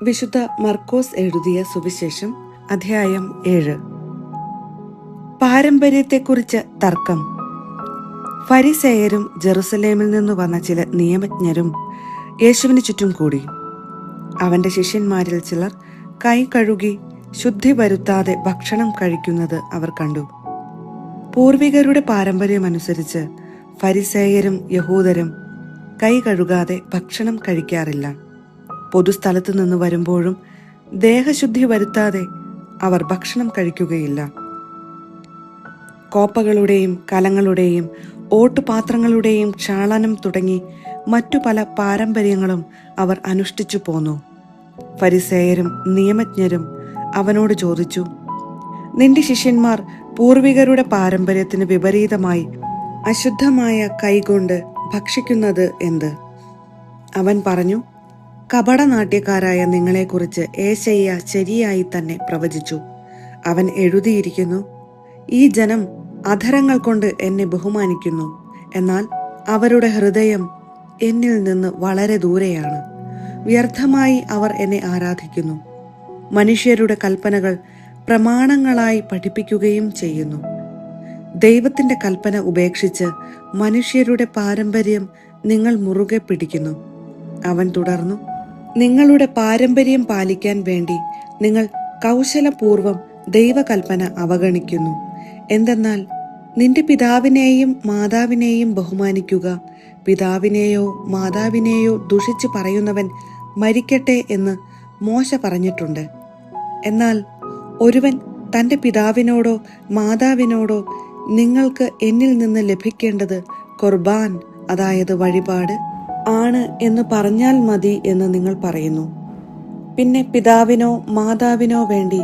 വിശുദ്ധ മർക്കോസ് എഴുതിയ സുവിശേഷം അധ്യായം 7. പാരമ്പര്യത്തെക്കുറിച്ച് തർക്കം. ഫരിസേയരും ജെറുസലേമിൽ നിന്നു വന്ന ചില നിയമജ്ഞരും യേശുവിന് ചുറ്റും കൂടി. അവന്റെ ശിഷ്യന്മാരിൽ ചിലർ കൈ കഴുകി ശുദ്ധി വരുത്താതെ ഭക്ഷണം കഴിക്കുന്നത് അവർ കണ്ടു. പൂർവികരുടെ പാരമ്പര്യമനുസരിച്ച് ഫരിസേയരും യഹൂദരും കൈ കഴുകാതെ ഭക്ഷണം കഴിക്കാറില്ല. പൊതുസ്ഥലത്തു നിന്ന് വരുമ്പോഴും ദേഹശുദ്ധി വരുത്താതെ അവർ ഭക്ഷണം കഴിക്കുകയില്ല. കോപ്പകളുടെയും കലങ്ങളുടെയും ഓട്ടുപാത്രങ്ങളുടെയും ക്ഷാളനം തുടങ്ങി മറ്റു പല പാരമ്പര്യങ്ങളും അവർ അനുഷ്ഠിച്ചു പോന്നു. ഫരിസേയരും നിയമജ്ഞരും അവനോട് ചോദിച്ചു, നിന്റെ ശിഷ്യന്മാർ പൂർവികരുടെ പാരമ്പര്യത്തിന് വിപരീതമായി അശുദ്ധമായ കൈകൊണ്ട് ഭക്ഷിക്കുന്നത് എന്ത്? അവൻ പറഞ്ഞു, കപടനാട്യക്കാരായ നിങ്ങളെക്കുറിച്ച് ഏശയ്യാ ശരിയായി തന്നെ പ്രവചിച്ചു. അവൻ എഴുതിയിരിക്കുന്നു, ഈ ജനം അധരങ്ങൾ കൊണ്ട് എന്നെ ബഹുമാനിക്കുന്നു, എന്നാൽ അവരുടെ ഹൃദയം എന്നിൽ നിന്ന് വളരെ ദൂരെയാണ്. വ്യർത്ഥമായി അവർ എന്നെ ആരാധിക്കുന്നു. മനുഷ്യരുടെ കൽപ്പനകൾ പ്രമാണങ്ങളായി പഠിപ്പിക്കുകയും ചെയ്യുന്നു. ദൈവത്തിന്റെ കൽപ്പന ഉപേക്ഷിച്ച് മനുഷ്യരുടെ പാരമ്പര്യം നിങ്ങൾ മുറുകെ പിടിക്കുന്നു. അവൻ തുടർന്നു, നിങ്ങളുടെ പാരമ്പര്യം പാലിക്കാൻ വേണ്ടി നിങ്ങൾ കൗശലപൂർവം ദൈവകൽപ്പന അവഗണിക്കുന്നു. എന്തെന്നാൽ നിന്റെ പിതാവിനെയും മാതാവിനെയും ബഹുമാനിക്കുക, പിതാവിനെയോ മാതാവിനെയോ ദുഷിച്ചു പറയുന്നവൻ മരിക്കട്ടെ എന്ന് മോശ പറഞ്ഞിട്ടുണ്ട്. എന്നാൽ ഒരുവൻ തന്റെ പിതാവിനോടോ മാതാവിനോടോ നിങ്ങൾക്ക് എന്നിൽ നിന്ന് ലഭിക്കേണ്ടത് ഖുർബാൻ, അതായത് വഴിപാട് ആണ് എന്ന് പറഞ്ഞാൽ മതി എന്ന് നിങ്ങൾ പറയുന്നു. പിന്നെ പിതാവിനോ മാതാവിനോ വേണ്ടി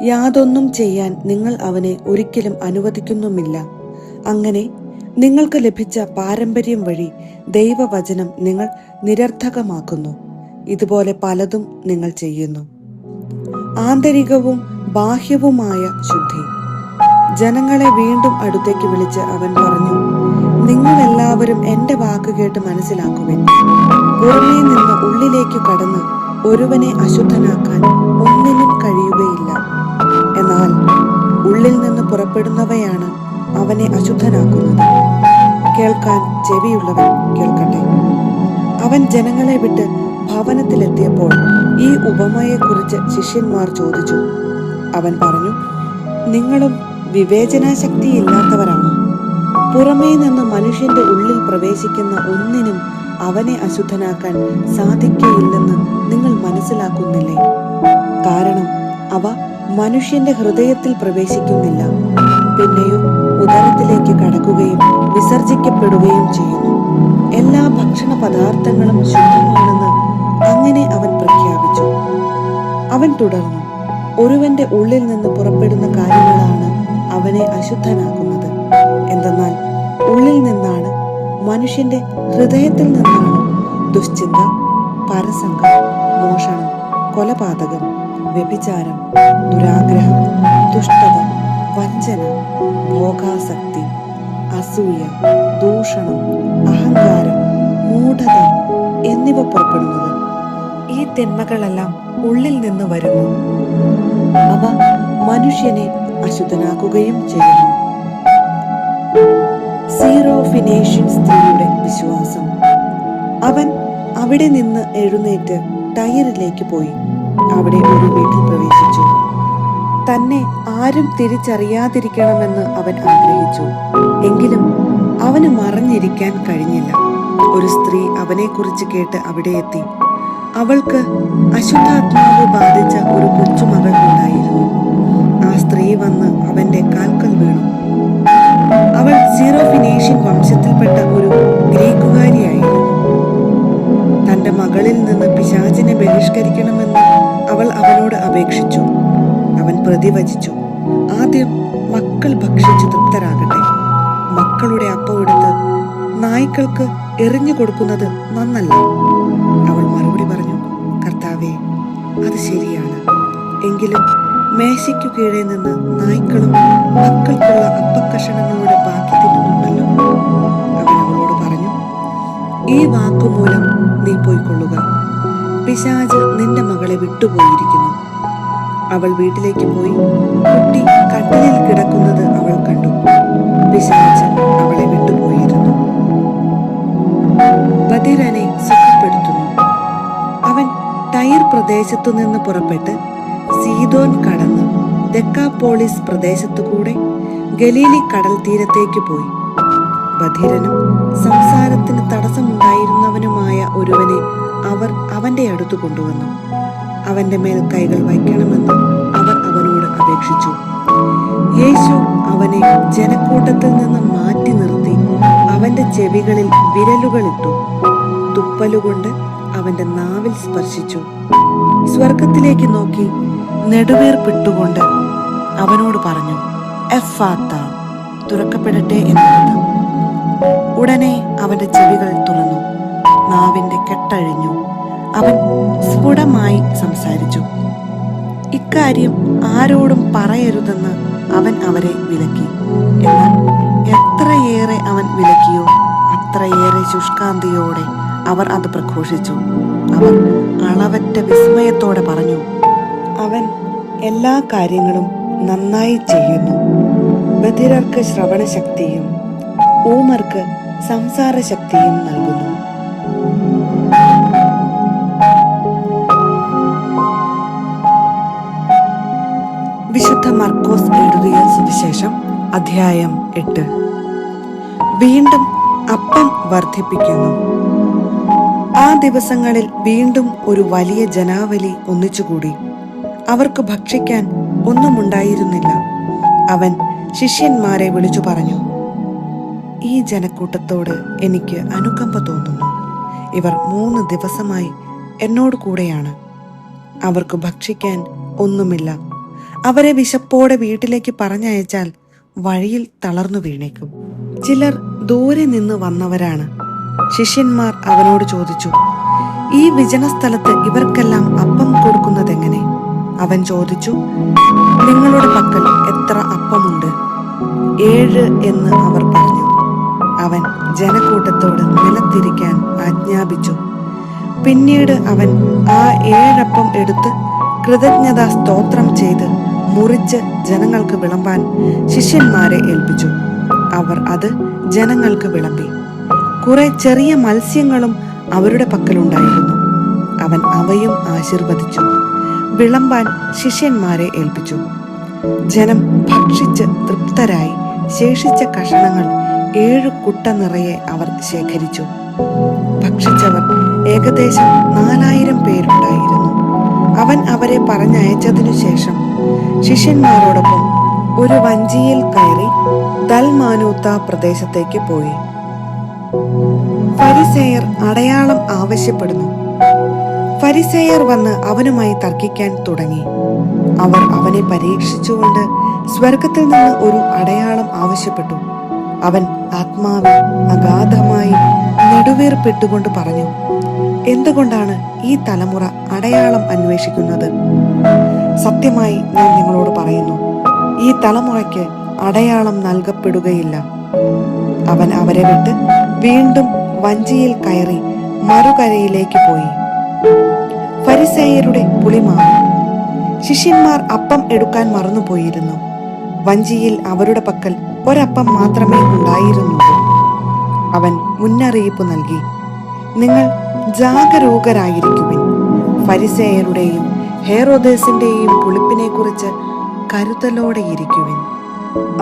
യാതൊന്നും ചെയ്യാൻ നിങ്ങൾ അവനെ ഒരിക്കലും അനുവദിക്കുന്നുമില്ല. അങ്ങനെ നിങ്ങൾക്ക് ലഭിച്ച പാരമ്പര്യം വഴി ദൈവവചനം നിങ്ങൾ നിരർത്ഥകമാക്കുന്നു. ഇതുപോലെ പലതും നിങ്ങൾ ചെയ്യുന്നു. ആന്തരികവും ബാഹ്യവുമായ ശുദ്ധി. ജനങ്ങളെ വീണ്ടും അടുത്തേക്ക് വിളിച്ച് അവൻ പറഞ്ഞു, നിങ്ങളെല്ലാവരും എന്റെ വാക്ക് കേട്ട് മനസ്സിലാക്കുവിൻ. പുറമേ നിന്ന് ഉള്ളിലേക്ക് കടന്ന് ഒരുവനെ അശുദ്ധനാക്കാൻ ഒന്നിനും കഴിയുകയില്ല. എന്നാൽ ഉള്ളിൽ നിന്ന് പുറപ്പെടുന്നവയാണ് അവനെ അശുദ്ധനാക്കുന്നത്. കേൾക്കാൻ ചെവിയുള്ളവൻ കേൾക്കട്ടെ. അവൻ ജനങ്ങളെ വിട്ട് ഭവനത്തിലെത്തിയപ്പോൾ ഈ ഉപമയെക്കുറിച്ച് ശിഷ്യന്മാർ ചോദിച്ചു. അവൻ പറഞ്ഞു, നിങ്ങളും വിവേചനാശക്തിയില്ലാത്തവരാണോ? പുറമേ നിന്ന് മനുഷ്യന്റെ ഉള്ളിൽ പ്രവേശിക്കുന്ന ഒന്നിനും അവനെ അശുദ്ധനാക്കാൻ സാധിക്കയില്ലെന്ന് നിങ്ങൾ മനസ്സിലാക്കുന്നില്ലേ? കാരണം അവ മനുഷ്യന്റെ ഹൃദയത്തിൽ പ്രവേശിക്കുന്നില്ല, പിന്നെയോ ഉദരത്തിലേക്ക് കടക്കുകയും വിസർജിക്കപ്പെടുകയും ചെയ്യുന്നു. എല്ലാ ഭക്ഷണ പദാർത്ഥങ്ങളും ശുദ്ധമാണെന്ന് അങ്ങനെ അവൻ പ്രഖ്യാപിച്ചു. അവൻ തുടർന്നു, ഒരുവന്റെ ഉള്ളിൽ നിന്ന് പുറപ്പെടുന്ന കാര്യങ്ങളാണ് അവനെ അശുദ്ധനാക്കുന്നത്. എന്തെന്നാൽ ഉള്ളിൽ നിന്നാണ്, മനുഷ്യന്റെ ഹൃദയത്തിൽ നിന്നാണ് ദുശ്ചിന്ത, പരസംഗം, മോഷണം, കൊലപാതകം, വ്യഭിചാരം, ദുരാഗ്രഹം, ദുഷ്ടത, വഞ്ചന, ഭോഗാസക്തി, അസൂയ, ദൂഷണം, അഹങ്കാരം, മൂഢത എന്നിവ പുറപ്പെടുന്നത്. ഈ തിന്മകളെല്ലാം ഉള്ളിൽ നിന്ന് വരുന്നു. അവ മനുഷ്യനെ അശുദ്ധനാക്കുകയും ചെയ്യുന്നു. സീറോഫിനേഷ്യൻ സ്ത്രീയുടെ വിശ്വാസം. അവൻ അവിടെ നിന്ന് എഴുന്നേറ്റ് ടയറിലേക്ക് പോയി. അവിടെ ഒരു വീട്ടിൽ പ്രവേശിച്ചു. തന്നെ ആരും തിരിച്ചറിയാതിരിക്കണമെന്ന് അവൻ ആഗ്രഹിച്ചു. എങ്കിലും അവന് മറഞ്ഞിരിക്കാൻ കഴിഞ്ഞില്ല. ഒരു സ്ത്രീ അവനെക്കുറിച്ച് കേട്ട് അവിടെ എത്തി. അവൾക്ക് അശുദ്ധാത്മാവ് ബാധിച്ച ഒരു കൊച്ചുമകൾ ഉണ്ടായിരുന്നു. ആ സ്ത്രീ വന്ന് അവന്റെ കാൽക്കൽ വീണു. അവൾ സീറോഫിനേഷ്യൻ വംശത്തിൽപ്പെട്ട ഒരു ഗ്രീക്കുകാരിയായിരുന്നു. തന്റെ മകളിൽ നിന്ന് പിശാചിനെ ബഹിഷ്കരിക്കണമെന്ന് അവൾ അവനോട് അപേക്ഷിച്ചു. അവൻ പ്രതിവചിച്ചു, ആദ്യം മക്കൾ ഭക്ഷിച്ച് തൃപ്തരാകട്ടെ. മക്കളുടെ അപ്പം എടുത്ത് നായ്ക്കൾക്ക് എറിഞ്ഞു കൊടുക്കുന്നത് നന്നല്ല. അവൾ മറുപടി പറഞ്ഞു, കർത്താവേ, അത് ശരിയാണ്. എങ്കിലും മേശയ്ക്കു കീഴെ നിന്ന് നായ്ക്കളും മക്കൾക്കുള്ള അപ്പക്കഷണങ്ങളുടെ ബാക്കി തിന്നുന്നുണ്ടല്ലോ. അവൻ അവളോട് പറഞ്ഞു, ഈ വാക്കുമൂലം നീ പോയിക്കൊള്ളുക. പിശാച് നിന്റെ മകളെ വിട്ടുപോയിരിക്കുന്നു. അവൾ വീട്ടിലേക്ക് പോയി കുട്ടി കട്ടിലിൽ കിടക്കുന്നത് അവൾ കണ്ടു. പിശാച് അവളെ വിട്ടുപോയിരുന്നു. ബധിരനെ സുഖപ്പെടുത്തുന്നു. അവൻ ടൈർ പ്രദേശത്തു നിന്ന് പുറപ്പെട്ട് സീദോൻ കടന്ന് ദെക്കാപോളിസ് പ്രദേശത്തുകൂടെ ഗലീലി കടൽ തീരത്തേക്ക് പോയി. ബധിരനും സംസാരത്തിന് തടസ്സമുണ്ടായിരുന്നവനുമായ ഒരുവനെ അവർ അവന്റെ അടുത്ത് കൊണ്ടുവന്നു. അവന്റെ മേൽ കൈകൾ വയ്ക്കണമെന്ന് അവർ അവനോട് അപേക്ഷിച്ചു. യേശു അവനെ ജനക്കൂട്ടത്തിൽ നിന്ന് മാറ്റി നിർത്തി അവന്റെ ചെവികളിൽ വിരലുകളിട്ടു. തുപ്പലുകൊണ്ട് അവന്റെ നാവിൽ സ്പർശിച്ചു. സ്വർഗത്തിലേക്ക് നോക്കി നെടുവീർപ്പിട്ടുകൊണ്ട് അവനോട് പറഞ്ഞു, എഫ്ഫാത്ത, തുറക്കപ്പെടട്ടെ എന്നർത്ഥം. ഉടനെ അവന്റെ ചെവികൾ തുറന്നു, നാവിന്റെ കെട്ടഴിഞ്ഞു, അവൻ സ്ഫുടമായി സംസാരിച്ചു. ഇക്കാര്യം ആരോടും പറയരുതെന്ന് അവൻ അവരെ വിലക്കി. എന്നാൽ എത്രയേറെ അവൻ വിലക്കിയോ അത്രയേറെ ശുഷ്കാന്തിയോടെ അവർ അത് പ്രഘോഷിച്ചു. അവർ അളവറ്റ വിസ്മയത്തോടെ പറഞ്ഞു, അവൻ എല്ലാ കാര്യങ്ങളും നന്നായി ചെയ്യുന്നു. ബധിരർക്ക് ശ്രവണശക്തിയും ഊമർക്ക് സംസാരശക്തിയും നൽകുന്നു. വിശുദ്ധ മർക്കോസ് എഴുതിയ സുവിശേഷം അധ്യായം 8. വീണ്ടും അപ്പം വർദ്ധിപ്പിക്കുന്നു. ആ ദിവസങ്ങളിൽ വീണ്ടും ഒരു വലിയ ജനാവലി ഒന്നിച്ചുകൂടി. അവർക്ക് ഭക്ഷിക്കാൻ ഒന്നുമുണ്ടായിരുന്നില്ല. അവൻ ശിഷ്യന്മാരെ വിളിച്ചു പറഞ്ഞു, ഈ ജനക്കൂട്ടത്തോട് എനിക്ക് അനുകമ്പ തോന്നുന്നു. ഇവർ 3 ദിവസമായി എന്നോട് കൂടെയാണ്. അവർക്ക് ഭക്ഷിക്കാൻ ഒന്നുമില്ല. അവരെ വിശപ്പോടെ വീട്ടിലേക്ക് പറഞ്ഞയച്ചാൽ വഴിയിൽ തളർന്നു വീണേക്കും. ചിലർ ദൂരെ നിന്ന് വന്നവരാണ്. ശിഷ്യന്മാർ അവനോട് ചോദിച്ചു, ഈ വിജനസ്ഥലത്ത് ഇവർക്കെല്ലാം അപ്പം കൊടുക്കുന്നതെങ്ങനെ? അവൻ ചോദിച്ചു, നിങ്ങളുടെ പക്കൽ എത്ര അപ്പമുണ്ട്? 7 എന്ന് അവർ പറഞ്ഞു. അവൻ ജനക്കൂട്ടത്തോട് നിലത്തിരിക്കാൻ ആജ്ഞാപിച്ചു. പിന്നീട് അവൻ ആ 7 അപ്പം എടുത്ത് കൃതജ്ഞതാ സ്തോത്രം ചെയ്ത് മുറിച്ച് ജനങ്ങൾക്ക് വിളമ്പാൻ ശിഷ്യന്മാരെ ഏൽപ്പിച്ചു. അവർ അത് ജനങ്ങൾക്ക് വിളമ്പി. കുറെ ചെറിയ മത്സ്യങ്ങളും അവരുടെ പക്കലുണ്ടായിരുന്നു. അവൻ അവയും ആശീർവദിച്ചു വിളമ്പാൻ ശിഷ്യന്മാരെ ഏൽപ്പിച്ചു. ജനം ഭക്ഷിച്ച് തൃപ്തരായി. ശേഷിച്ച കഷണങ്ങൾ 7 കുട്ട നിറയെ അവർ ശേഖരിച്ചു. ഭക്ഷിച്ചവർ ഏകദേശം 4000 പേരുണ്ടായിരുന്നു. അവൻ അവരെ പറഞ്ഞയച്ചതിനു ശേഷം ശിഷ്യന്മാരോടൊപ്പം ഒരു വഞ്ചിയിൽ കയറി ദൽമാനൂത്ത പ്രദേശത്തേക്ക് പോയി. ഫരിസേയർ അടയാളം ആവശ്യപ്പെടുന്നു. ഫരിസേയർ വന്ന് അവനുമായി തർക്കിക്കാൻ തുടങ്ങി. അവർ അവനെ പരീക്ഷിച്ചുകൊണ്ട് സ്വർഗത്തിൽ നിന്ന് ഒരു അടയാളം ആവശ്യപ്പെട്ടു. അവൻ ആത്മാവിൽ അഗാധമായി നെടുവീർപ്പിട്ടുകൊണ്ട് പറഞ്ഞു, എന്തുകൊണ്ടാണ് ഈ തലമുറ അടയാളം അന്വേഷിക്കുന്നത്? സത്യമായി ഞാൻ നിങ്ങളോട് പറയുന്നു, ഈ തലമുറയ്ക്ക് അടയാളം നൽകപ്പെടുകയില്ല. അവൻ അവരെ വിട്ട് വീണ്ടും വഞ്ചിയിൽ കയറി മറുകരയിലേക്ക് പോയി. ഫരിസേയരുടെ പുളിമാവ്. ശിഷ്യന്മാർ അപ്പം എടുക്കാൻ മറന്നുപോയിരുന്നു. വഞ്ചിയിൽ അവരുടെ പക്കൽ ഒരപ്പം മാത്രമേ ഉണ്ടായിരുന്നുള്ളൂ. അവൻ മുന്നറിയിപ്പ് നൽകി, നിങ്ങൾ ജാഗരൂകരായിരിക്കുവിൻ. ഫരിസേയരുടെയും ഹേറോദേസിന്റെയും പുളിപ്പിനെ കുറിച്ച് കരുതലോടെ ഇരിക്കുവിൻ.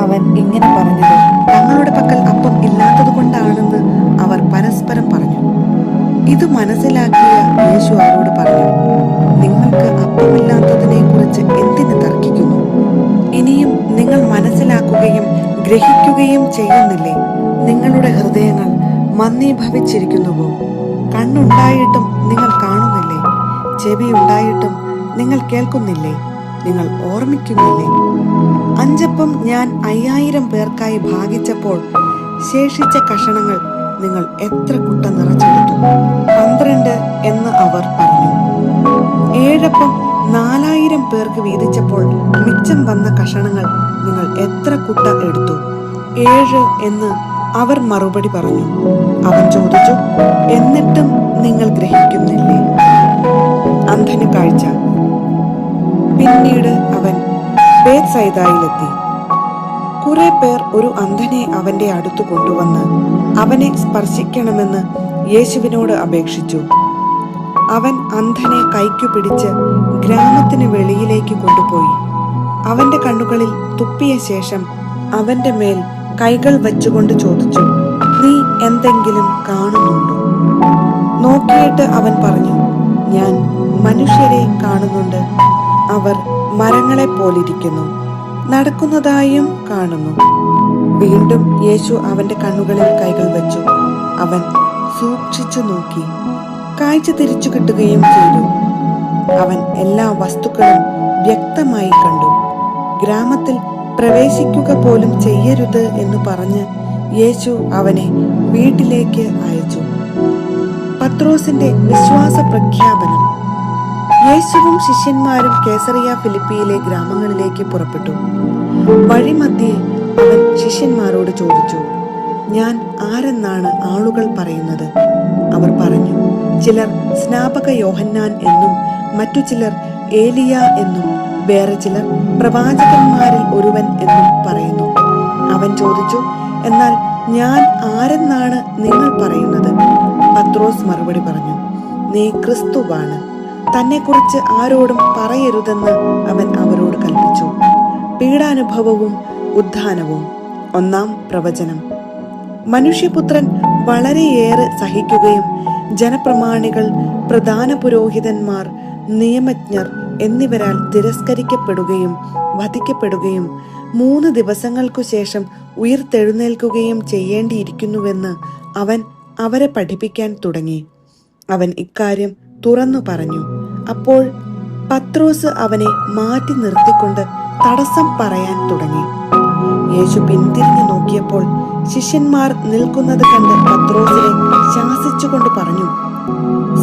അവൻ ഇങ്ങനെ പറഞ്ഞത് തങ്ങളുടെ പക്കൽ അപ്പം ഇല്ലാത്തത് കൊണ്ടാണെന്ന് അവർ പരസ്പരം പറഞ്ഞു. ഇത് മനസ്സിലാക്കിയ യേശു അവരോട് പറഞ്ഞു, നിങ്ങൾക്ക് അപ്പമില്ലാത്തതിനെ കുറിച്ച് എന്തിന് തർക്കിക്കുന്നു? ഇനിയും നിങ്ങൾ മനസ്സിലാക്കുകയും ഗ്രഹിക്കുകയും ചെയ്യുന്നില്ലേ? നിങ്ങളുടെ ഹൃദയങ്ങൾ മന്ദീഭവിച്ചിരിക്കുന്നുവോ? കണ്ണുണ്ടായിട്ടും നിങ്ങൾ കാണുന്നില്ലേ? ചെവി ഉണ്ടായിട്ടും നിങ്ങൾ കേൾക്കുന്നില്ലേ? നിങ്ങൾ ഓർമ്മിക്കുന്നില്ലേ? 5 അപ്പം ഞാൻ 5000 പേർക്കായി ഭാഗിച്ചപ്പോൾ ശേഷിച്ച കഷണങ്ങൾ നിങ്ങൾ എത്ര കുട്ട നിറച്ചെടുത്തു? 12 എന്ന് അവർ പറഞ്ഞു. 7 അപ്പം 4000 പേർക്ക് വീതിച്ചപ്പോൾ മിച്ചം വന്ന കഷണങ്ങൾ നിങ്ങൾ എത്ര കുട്ട എടുത്തു? 7 എന്ന് അവർ മറുപടി പറഞ്ഞു. അവൻ ചോദിച്ചു, എന്നിട്ടും നിങ്ങൾ ഗ്രഹിക്കുന്നില്ലേ? അന്ധന് കാഴ്ച. പിന്നീട് അവൻ ബേത്സൈദായിലെത്തി. കുറെ പേർ ഒരു അന്ധനെ അവന്റെ അടുത്ത് കൊണ്ടുവന്ന് അവനെ സ്പർശിക്കണമെന്ന് യേശുവിനോട് അപേക്ഷിച്ചു. അവൻ അന്ധനെ കൈക്കു പിടിച്ച് ഗ്രാമത്തിന് വെളിയിലേക്ക് കൊണ്ടുപോയി. അവന്റെ കണ്ണുകളിൽ തുപ്പിയ ശേഷം അവന്റെ മേൽ കൈകൾ വച്ചുകൊണ്ട് ചോദിച്ചു, നീ എന്തെങ്കിലും കാണുന്നുണ്ടോ? നോക്കിയിട്ട് അവൻ പറഞ്ഞു, ഞാൻ മനുഷ്യരെ കാണുന്നുണ്ട്. അവർ മരങ്ങളെ പോലിരിക്കുന്നു, നടക്കുന്നതായും കാണുന്നു. വീണ്ടും യേശു അവന്റെ കണ്ണുകളിൽ കൈകൾ വെച്ചു. അവൻ സൂക്ഷിച്ചു നോക്കി, കാഴ്ച തിരിച്ചു കിട്ടുകയും ചെയ്തു. അവൻ എല്ലാ വസ്തുക്കളും വ്യക്തമായി കണ്ടു. ഗ്രാമത്തിൽ പ്രവേശിക്കുക പോലും ചെയ്യരുത് എന്ന് പറഞ്ഞ് യേശു അവനെ വീട്ടിലേക്ക് അയച്ചു. പത്രോസിന്റെ വിശ്വാസ പ്രഖ്യാപനം. യേശുവും ശിഷ്യന്മാരും കേസറിയ ഫിലിപ്പിയിലെ ഗ്രാമങ്ങളിലേക്ക് പുറപ്പെട്ടു. വഴിമധ്യേ അവൻ ശിഷ്യന്മാരോട് ചോദിച്ചു, ഞാൻ ആരെന്നാണ് ആളുകൾ പറയുന്നത്? അവർ പറഞ്ഞു, ചിലർ സ്നാപക യോഹന്നാൻ എന്നും മറ്റു ചിലർ ഏലിയ എന്നും വേറെ ചിലർ പ്രവാചകന്മാരിൽ ഒരുവൻ എന്നും പറയുന്നു. അവൻ ചോദിച്ചു, എന്നാൽ ഞാൻ ആരെന്നാണ് നിങ്ങൾ പറയുന്നത്? പത്രോസ് മറുപടി പറഞ്ഞു, നീ ക്രിസ്തുവാണ്. തന്നെക്കുറിച്ച് ആരോടും പറയരുതെന്ന് അവൻ അവരോട് കൽപ്പിച്ചു. പീഡാനുഭവവും ഉത്ഥാനവും. ഒന്നാം പ്രവചനം. മനുഷ്യപുത്രൻ വളരെയേറെ സഹിക്കുകയും ജനപ്രമാണികൾ, പ്രധാന പുരോഹിതന്മാർ, നിയമജ്ഞർ എന്നിവരാൽ തിരസ്കരിക്കപ്പെടുകയും വധിക്കപ്പെടുകയും 3 ദിവസങ്ങൾക്കു ശേഷം ഉയിർത്തെഴുന്നേൽക്കുകയും ചെയ്യേണ്ടിയിരിക്കുന്നുവെന്ന് അവൻ അവരെ പഠിപ്പിക്കാൻ തുടങ്ങി. അവൻ ഇക്കാര്യം തുറന്നു പറഞ്ഞു. അപ്പോൾ പത്രോസ് അവനെ മാറ്റി നിർത്തിക്കൊണ്ട് തടസ്സം പറയാൻ തുടങ്ങി. യേശു പിന്തിരിഞ്ഞു നോക്കിയപ്പോൾ ശിഷ്യന്മാർ നിൽക്കുന്നത് കണ്ട് പത്രോസിനെ ശാസിച്ചുകൊണ്ട് പറഞ്ഞു,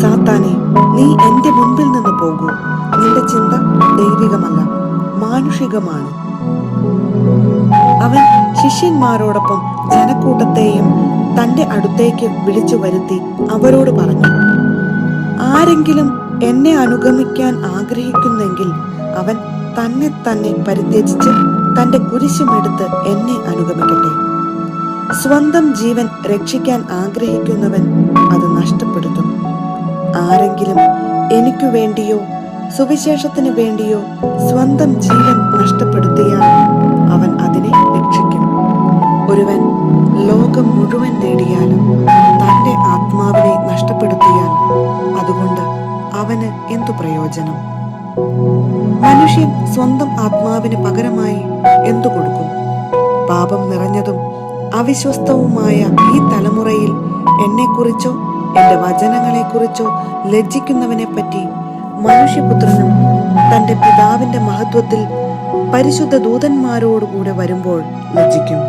സാത്താനെ, നീ എന്റെ മുൻപിൽ നിന്ന് പോകൂ. നിന്റെ ചിന്ത ദൈവികമല്ല, മാനുഷികമാണ്. അവൻ ശിഷ്യന്മാരോടൊപ്പം ജനക്കൂട്ടത്തെയും തന്റെ അടുത്തേക്ക് വിളിച്ചു വരുത്തി അവരോട് പറഞ്ഞു, ആരെങ്കിലും എന്നെ അനുഗമിക്കാൻ ആഗ്രഹിക്കുന്നെങ്കിൽ അവൻ തന്നെ പരിത്യജിച്ച് തന്റെ കുരിശുമെടുത്ത് എന്നെ അനുഗമിക്കട്ടെ. സ്വന്തം ജീവൻ രക്ഷിക്കാൻ ആഗ്രഹിക്കുന്നവൻ അത് നഷ്ടപ്പെടുത്തും. ആരെങ്കിലും എനിക്കു വേണ്ടിയോ സുവിശേഷത്തിന് വേണ്ടിയോ സ്വന്തം ജീവൻ നഷ്ടപ്പെടുത്തിയാൽ അവൻ അതിനെ രക്ഷിക്കും. ഒരുവൻ ലോകം മുഴുവൻ നേടിയാലും തന്റെ ആത്മാവിനെ നഷ്ടപ്പെടുത്തിയാൽ അതുകൊണ്ട് അവന് എന്തു പ്രയോജനം? മനുഷ്യൻ സ്വന്തം ആത്മാവിന് പകരമായി എന്തു കൊടുക്കും? പാപം നിറഞ്ഞതും അവിശ്വസ്തവുമായ ഈ തലമുറയിൽ എന്നെക്കുറിച്ചോ എന്റെ വചനങ്ങളെക്കുറിച്ചോ ലജ്ജിക്കുന്നവനെ പറ്റി മനുഷ്യപുത്രനും തന്റെ പിതാവിന്റെ മഹത്വത്തിൽ പരിശുദ്ധ ദൂതന്മാരോടുകൂടെ വരുമ്പോൾ ലജ്ജിക്കും.